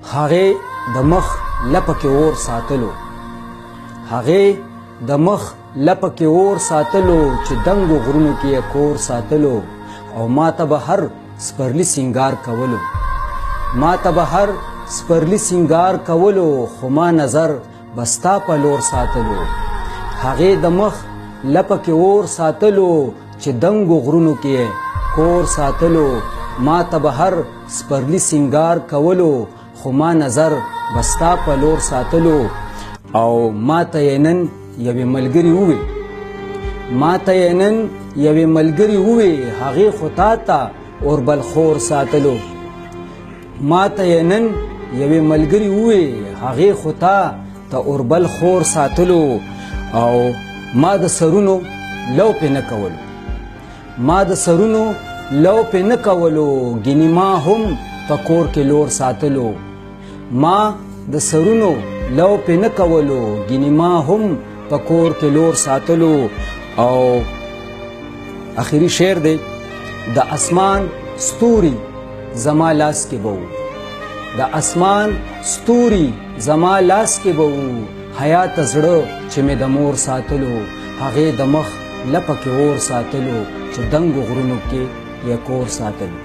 هغې د مخ لپه کې اور ساتلو هغې د مخ لپه کې اور ساتلو چې دنګو غرونو کې یې کور ساتلو او ما ته به هر سپرلي سینګار کولو ما ته به هر سپرلي سینګار کولو خو ما نظر به ستا په لور ساتلو هغې د مخ لپه کې اور ساتلو چې دنګو غرونو کې یې کور ساتلو ما ته به هر سپرلي سینګار کولو خو ما نظر به ستا په لور ساتلو او ما ته یې نن یوې ملګري ووې ما ته یې نن یوې ملګري ووې هغې خو تا ته اوربل خور ساتلو ما ته یې نن یوې ملګري ووې هغې خو تا ته اوربل خور ساتلو او ما د سرونو لو پې نه کولو ما د سرونو لو پې نه کولو ګینې ما هم په کور کې لور ساتلو ما د سرونو لو پې نه کولو ګینې ما هم په کور کې لور ساتلو او اخري شعر دی د اسمان ستوري زما لاس کې به د اسمان ستوري زما لاس کې به حیات زړه چې مې د مور ساتلو هغې د مخ لپه کې اور ساتلو چې دنګو غرونو کې یې کور ساتلو